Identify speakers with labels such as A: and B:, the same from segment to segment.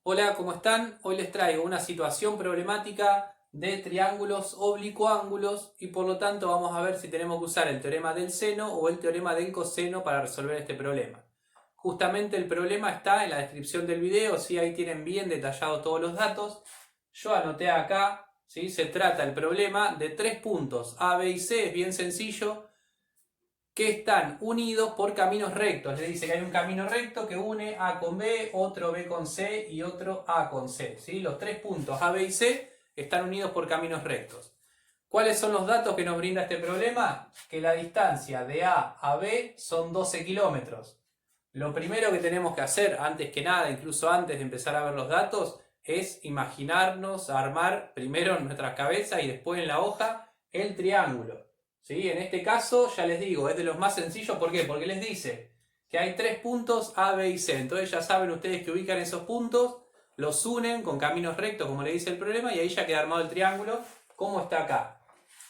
A: Hola, ¿cómo están? Hoy les traigo una situación problemática de triángulos oblicuángulos y por lo tanto vamos a ver si tenemos que usar el teorema del seno o el teorema del coseno para resolver este problema. Justamente el problema está en la descripción del video, ¿sí? Ahí tienen bien detallados todos los datos. Yo anoté acá, ¿sí? Se trata el problema de tres puntos A, B y C, es bien sencillo, que están unidos por caminos rectos. Le dice que hay un camino recto que une A con B, otro B con C y otro A con C. ¿Sí? Los tres puntos A, B y C están unidos por caminos rectos. ¿Cuáles son los datos que nos brinda este problema? Que la distancia de A a B son 12 kilómetros. Lo primero que tenemos que hacer, antes que nada, incluso antes de empezar a ver los datos, es imaginarnos, armar primero en nuestras cabezas y después en la hoja el triángulo. ¿Sí? En este caso, ya les digo, es de los más sencillos. ¿Por qué? Porque les dice que hay tres puntos A, B y C. Entonces ya saben ustedes que ubican esos puntos, los unen con caminos rectos, como le dice el problema, y ahí ya queda armado el triángulo, como está acá.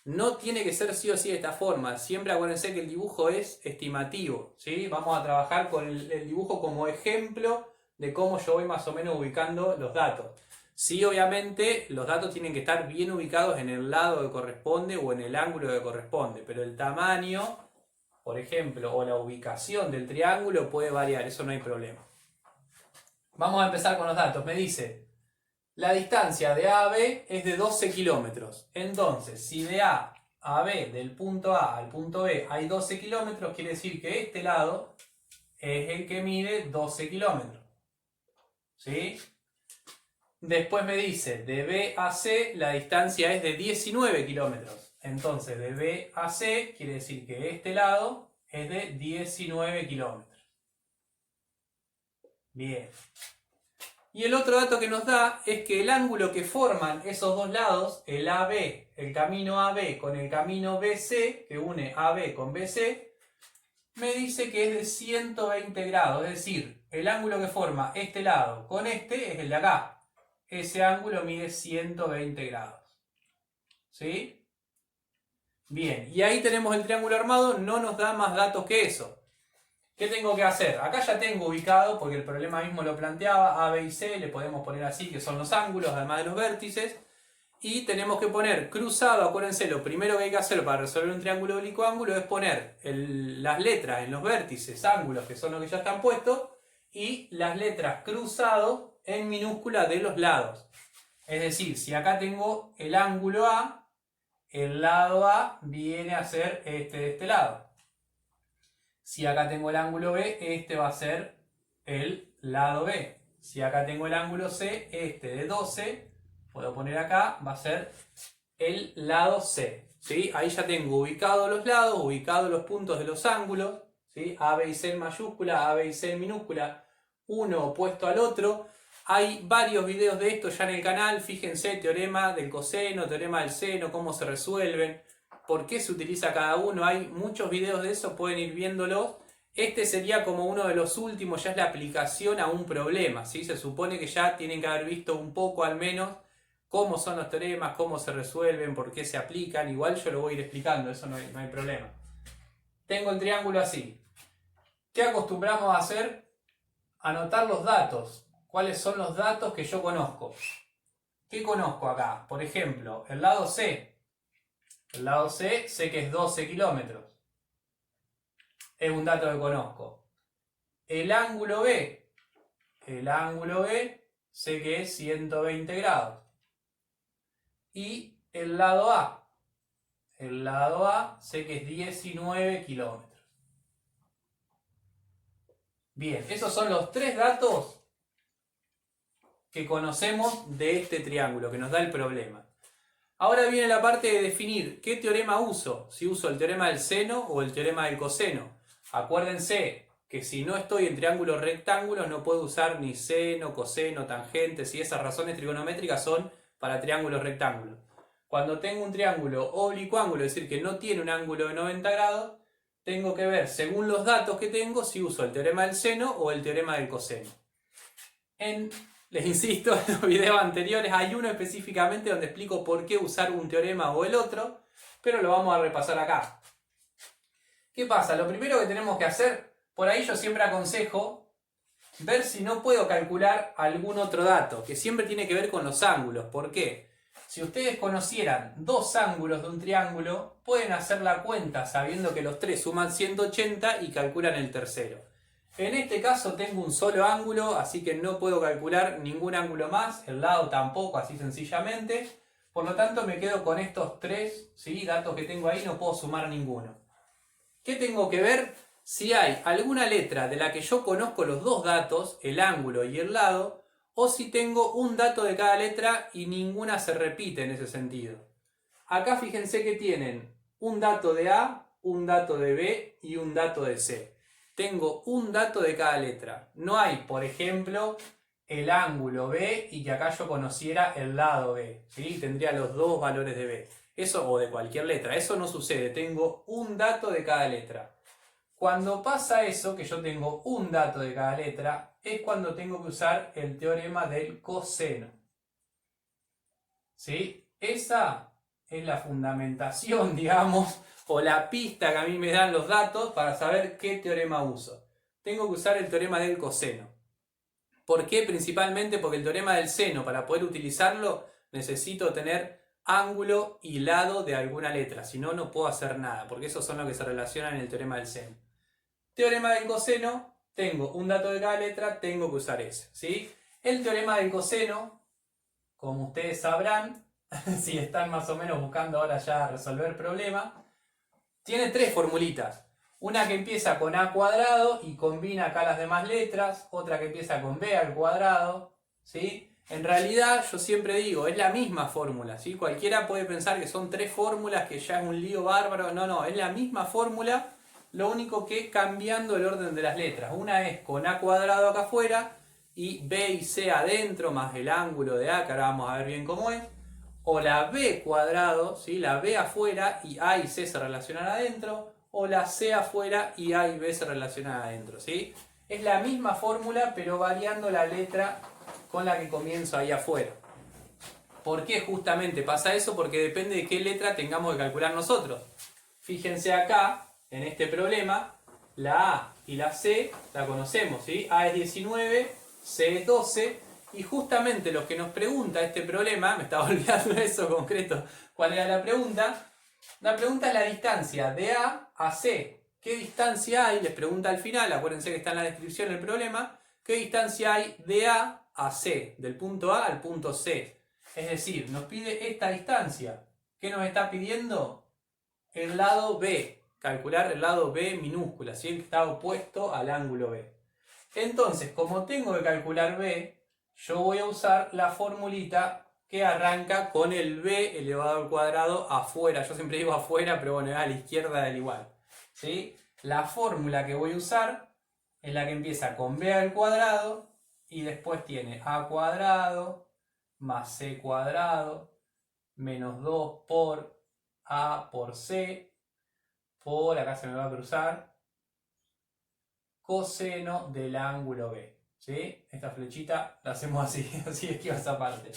A: No tiene que ser sí o sí de esta forma. Siempre acuérdense que el dibujo es estimativo, ¿sí? Vamos a trabajar con el dibujo como ejemplo de cómo yo voy más o menos ubicando los datos. Sí, obviamente, los datos tienen que estar bien ubicados en el lado que corresponde o en el ángulo que corresponde, pero el tamaño, por ejemplo, o la ubicación del triángulo puede variar, eso no hay problema. Vamos a empezar con los datos. Me dice, la distancia de A a B es de 12 kilómetros. Entonces, si de A a B, del punto A al punto B, hay 12 kilómetros, quiere decir que este lado es el que mide 12 kilómetros. ¿Sí? Después me dice, de B a C la distancia es de 19 kilómetros. Entonces, de B a C quiere decir que este lado es de 19 kilómetros. Bien. Y el otro dato que nos da es que el ángulo que forman esos dos lados, el AB, el camino AB con el camino BC, que une AB con BC, me dice que es de 120 grados. Es decir, el ángulo que forma este lado con este es el de acá. Ese ángulo mide 120 grados. ¿Sí? Bien, y ahí tenemos el triángulo armado, no nos da más datos que eso. ¿Qué tengo que hacer? Acá ya tengo ubicado, porque el problema mismo lo planteaba, A, B y C, le podemos poner así, que son los ángulos, además de los vértices. Y tenemos que poner cruzado, acuérdense, lo primero que hay que hacer para resolver un triángulo oblicuo-ángulo es poner las letras en los vértices, ángulos, que son los que ya están puestos, y las letras cruzado en minúscula de los lados. Es decir, si acá tengo el ángulo A, el lado A viene a ser este de este lado. Si acá tengo el ángulo B, este va a ser el lado B. Si acá tengo el ángulo C, este de 12, puedo poner acá, va a ser el lado C. ¿Sí? Ahí ya tengo ubicados los lados, ubicados los puntos de los ángulos. ¿Sí? A, B y C en mayúscula, A, B y C en minúscula, uno opuesto al otro. Hay varios videos de esto ya en el canal, fíjense, teorema del coseno, teorema del seno, cómo se resuelven, por qué se utiliza cada uno, hay muchos videos de eso, pueden ir viéndolos. Este sería como uno de los últimos, ya es la aplicación a un problema, ¿sí? Se supone que ya tienen que haber visto un poco al menos cómo son los teoremas, cómo se resuelven, por qué se aplican, igual yo lo voy a ir explicando, eso no hay problema. Tengo el triángulo así. ¿Qué acostumbramos a hacer? Anotar los datos. ¿Cuáles son los datos que yo conozco? ¿Qué conozco acá? Por ejemplo, el lado C. El lado C sé que es 12 kilómetros. Es un dato que conozco. El ángulo B. El ángulo B sé que es 120 grados. Y el lado A. El lado A sé que es 19 kilómetros. Bien, esos son los tres datos que conocemos de este triángulo, que nos da el problema. Ahora viene la parte de definir qué teorema uso, si uso el teorema del seno o el teorema del coseno. Acuérdense que si no estoy en triángulos rectángulos no puedo usar ni seno, coseno, tangentes, y esas razones trigonométricas son para triángulos rectángulos. Cuando tengo un triángulo oblicuángulo, es decir, que no tiene un ángulo de 90 grados, tengo que ver, según los datos que tengo, si uso el teorema del seno o el teorema del coseno. Les insisto, en los videos anteriores hay uno específicamente donde explico por qué usar un teorema o el otro, pero lo vamos a repasar acá. ¿Qué pasa? Lo primero que tenemos que hacer, por ahí yo siempre aconsejo ver si no puedo calcular algún otro dato, que siempre tiene que ver con los ángulos. ¿Por qué? Si ustedes conocieran dos ángulos de un triángulo, pueden hacer la cuenta sabiendo que los tres suman 180 y calculan el tercero. En este caso tengo un solo ángulo, así que no puedo calcular ningún ángulo más, el lado tampoco, así sencillamente. Por lo tanto me quedo con estos tres, ¿sí?, datos que tengo ahí, no puedo sumar ninguno. ¿Qué tengo que ver? Si hay alguna letra de la que yo conozco los dos datos, el ángulo y el lado, o si tengo un dato de cada letra y ninguna se repite en ese sentido. Acá fíjense que tienen un dato de A, un dato de B y un dato de C. Tengo un dato de cada letra. No hay, por ejemplo, el ángulo B y que acá yo conociera el lado B, ¿sí? Tendría los dos valores de B. Eso, o de cualquier letra. Eso no sucede. Tengo un dato de cada letra. Cuando pasa eso, que yo tengo un dato de cada letra, es cuando tengo que usar el teorema del coseno. ¿Sí? Esa es la fundamentación, digamos, o la pista que a mí me dan los datos para saber qué teorema uso. Tengo que usar el teorema del coseno. ¿Por qué? Principalmente porque el teorema del seno, para poder utilizarlo, necesito tener ángulo y lado de alguna letra. Si no, no puedo hacer nada, porque esos son los que se relacionan en el teorema del seno. Teorema del coseno, tengo un dato de cada letra, tengo que usar ese, ¿sí? El teorema del coseno, como ustedes sabrán, si están más o menos buscando ahora ya resolver el problema, tiene tres formulitas. Una que empieza con a cuadrado y combina acá las demás letras, otra que empieza con b al cuadrado, ¿sí? En realidad, yo siempre digo, es la misma fórmula, ¿sí? Cualquiera puede pensar que son tres fórmulas, que ya es un lío bárbaro. No, es la misma fórmula, lo único que cambiando el orden de las letras. Una es con a cuadrado acá afuera y b y c adentro, más el ángulo de a, que ahora vamos a ver bien cómo es. O la b cuadrado, ¿sí?, la b afuera y a y c se relacionan adentro, o la c afuera y a y b se relacionan adentro, ¿sí? Es la misma fórmula, pero variando la letra con la que comienzo ahí afuera. ¿Por qué justamente pasa eso? Porque depende de qué letra tengamos que calcular nosotros. Fíjense acá, en este problema, la A y la C la conocemos, ¿sí? A es 19, C es 12, y justamente lo que nos pregunta este problema, me estaba olvidando eso concreto, ¿cuál era la pregunta? La pregunta es la distancia de A a C. ¿Qué distancia hay? Les pregunta al final, acuérdense que está en la descripción del problema, ¿qué distancia hay de A a C? Del punto A al punto C. Es decir, nos pide esta distancia. ¿Qué nos está pidiendo? El lado B. Calcular el lado B minúscula, ¿sí?, el que está opuesto al ángulo B. Entonces, como tengo que calcular B, yo voy a usar la formulita que arranca con el b elevado al cuadrado afuera. Yo siempre digo afuera, pero bueno, a la izquierda del igual, ¿sí? La fórmula que voy a usar es la que empieza con b al cuadrado y después tiene a cuadrado más c cuadrado menos 2 por a por c por, acá se me va a cruzar, coseno del ángulo b, ¿sí? Esta flechita la hacemos así, así esquiva esa parte.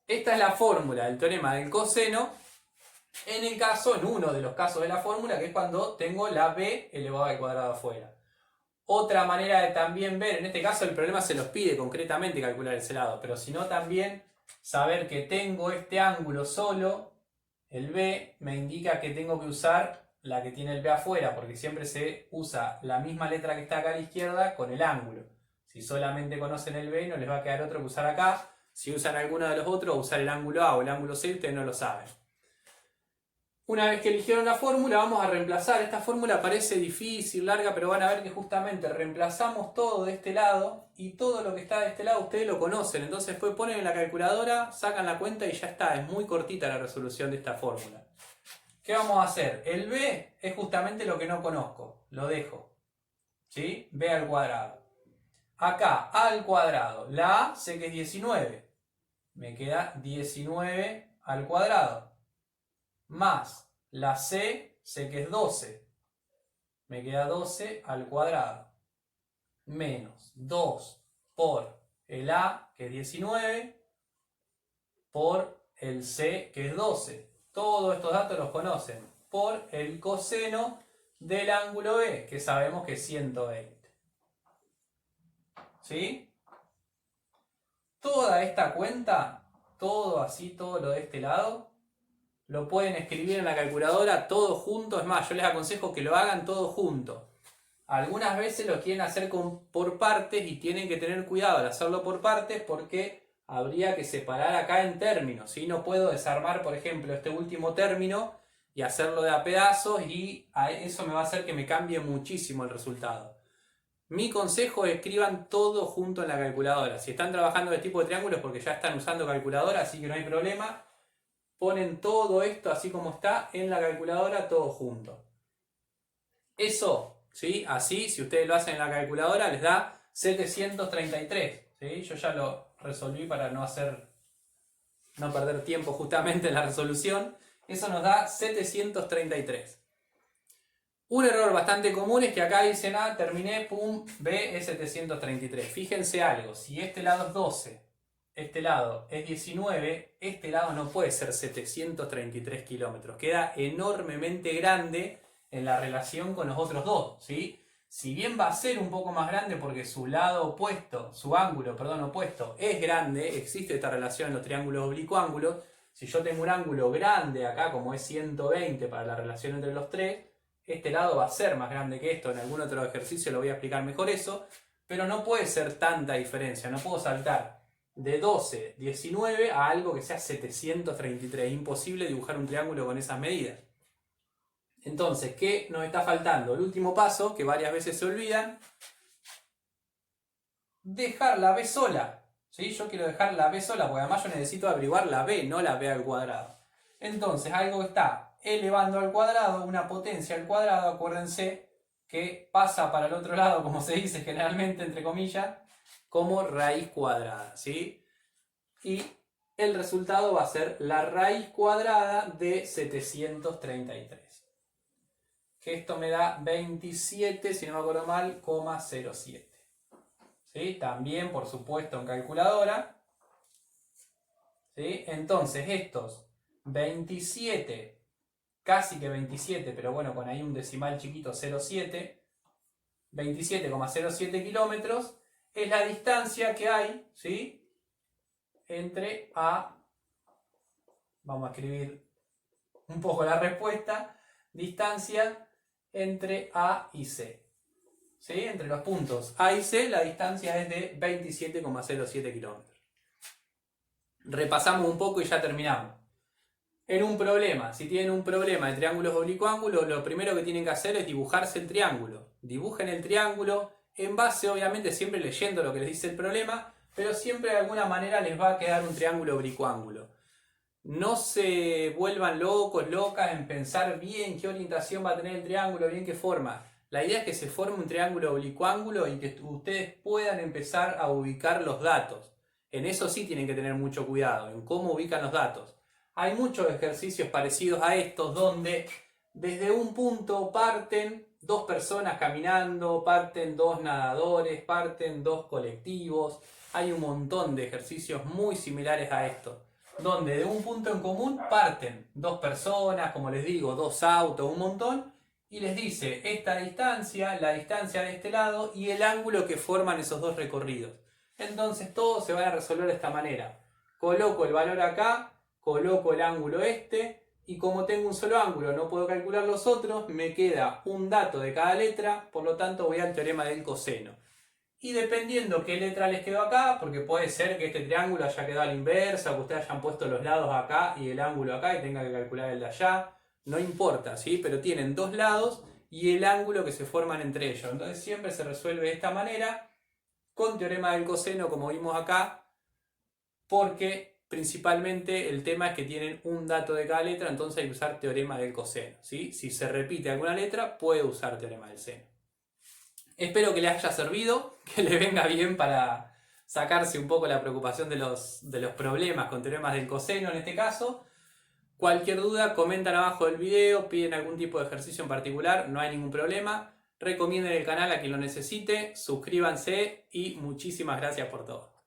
A: Esta es la fórmula del teorema del coseno en uno de los casos de la fórmula, que es cuando tengo la b elevado al cuadrado afuera. Otra manera de también ver, en este caso el problema se los pide concretamente calcular ese lado, pero si no también saber que tengo este ángulo solo, el b, me indica que tengo que usar la que tiene el b afuera, porque siempre se usa la misma letra que está acá a la izquierda con el ángulo. Si solamente conocen el b, no les va a quedar otro que usar acá. Si usan alguno de los otros, usar el ángulo A o el ángulo C, ustedes no lo saben. Una vez que eligieron la fórmula, vamos a reemplazar. Esta fórmula parece difícil, larga, pero van a ver que justamente reemplazamos todo de este lado y todo lo que está de este lado ustedes lo conocen. Entonces después ponen en la calculadora, sacan la cuenta y ya está. Es muy cortita la resolución de esta fórmula. ¿Qué vamos a hacer? El b es justamente lo que no conozco. Lo dejo, ¿sí? B al cuadrado. Acá, a al cuadrado. La a sé que es 19. Me queda 19 al cuadrado. Más la c sé que es 12. Me queda 12 al cuadrado. Menos 2 por el a, que es 19, por el c, que es 12. Todos estos datos los conocen. Por el coseno del ángulo B, que sabemos que es 120. ¿sí? Toda esta cuenta, todo así, todo lo de este lado, lo pueden escribir en la calculadora todo junto. Es más, yo les aconsejo que lo hagan todo junto. Algunas veces lo quieren hacer por partes y tienen que tener cuidado al hacerlo por partes porque habría que separar acá en términos, ¿sí? No puedo desarmar, por ejemplo, este último término y hacerlo de a pedazos y eso me va a hacer que me cambie muchísimo el resultado. Mi consejo es escriban todo junto en la calculadora. Si están trabajando de tipo de triángulos porque ya están usando calculadora, así que no hay problema. Ponen todo esto así como está en la calculadora, todo junto. Eso, ¿sí? Así, si ustedes lo hacen en la calculadora, les da 733. ¿Sí? Yo ya lo resolví para no perder tiempo justamente en la resolución. Eso nos da 733. Un error bastante común es que acá dicen A, terminé, pum, B es 733. Fíjense algo, si este lado es 12, este lado es 19, este lado no puede ser 733 kilómetros. Queda enormemente grande en la relación con los otros dos, ¿sí? Si bien va a ser un poco más grande porque su lado opuesto, su ángulo, perdón, opuesto es grande, existe esta relación en los triángulos oblicuángulos. Si yo tengo un ángulo grande acá, como es 120 para la relación entre los tres, este lado va a ser más grande que esto. En algún otro ejercicio lo voy a explicar mejor eso, pero no puede ser tanta diferencia. No puedo saltar de 12, 19 a algo que sea 733. Es imposible dibujar un triángulo con esas medidas. Entonces, ¿qué nos está faltando? El último paso, que varias veces se olvidan, dejar la B sola. ¿Sí? Yo quiero dejar la B sola, porque además yo necesito averiguar la B, no la B al cuadrado. Entonces, algo que está elevando al cuadrado, una potencia al cuadrado, acuérdense que pasa para el otro lado, como se dice generalmente, entre comillas, como raíz cuadrada, ¿sí? Y el resultado va a ser la raíz cuadrada de 733. Que esto me da 27, si no me acuerdo mal, 0,07. ¿Sí? También, por supuesto, en calculadora. ¿Sí? Entonces, estos 27, casi que 27, pero bueno, con ahí un decimal chiquito, 0,7, 27,07 kilómetros, es la distancia que hay, ¿sí? Entre A, vamos a escribir un poco la respuesta, distancia entre A y C. ¿Sí? Entre los puntos A y C la distancia es de 27,07 kilómetros. Repasamos un poco y ya terminamos. En un problema, si tienen un problema de triángulos oblicuángulos, lo primero que tienen que hacer es dibujarse el triángulo. Dibujen el triángulo en base, obviamente, siempre leyendo lo que les dice el problema, pero siempre de alguna manera les va a quedar un triángulo oblicuángulo. No se vuelvan locos, locas en pensar bien qué orientación va a tener el triángulo, bien qué forma. La idea es que se forme un triángulo oblicuángulo y que ustedes puedan empezar a ubicar los datos. En eso sí tienen que tener mucho cuidado, en cómo ubican los datos. Hay muchos ejercicios parecidos a estos donde desde un punto parten dos personas caminando, parten dos nadadores, parten dos colectivos. Hay un montón de ejercicios muy similares a estos, donde de un punto en común parten dos personas, como les digo, dos autos, un montón, y les dice esta distancia, la distancia de este lado y el ángulo que forman esos dos recorridos. Entonces todo se va a resolver de esta manera. Coloco el valor acá, coloco el ángulo este, y como tengo un solo ángulo, no puedo calcular los otros, me queda un dato de cada letra, por lo tanto voy al teorema del coseno. Y dependiendo qué letra les quedó acá, porque puede ser que este triángulo haya quedado a la inversa, o que ustedes hayan puesto los lados acá y el ángulo acá y tenga que calcular el de allá, no importa, ¿sí? Pero tienen dos lados y el ángulo que se forman entre ellos. Entonces siempre se resuelve de esta manera, con teorema del coseno, como vimos acá, porque principalmente el tema es que tienen un dato de cada letra, entonces hay que usar teorema del coseno, ¿sí? Si se repite alguna letra, puede usar teorema del seno. Espero que les haya servido, que les venga bien para sacarse un poco la preocupación de los problemas con teoremas del coseno en este caso. Cualquier duda, comentan abajo del video, piden algún tipo de ejercicio en particular, no hay ningún problema. Recomienden el canal a quien lo necesite, suscríbanse y muchísimas gracias por todo.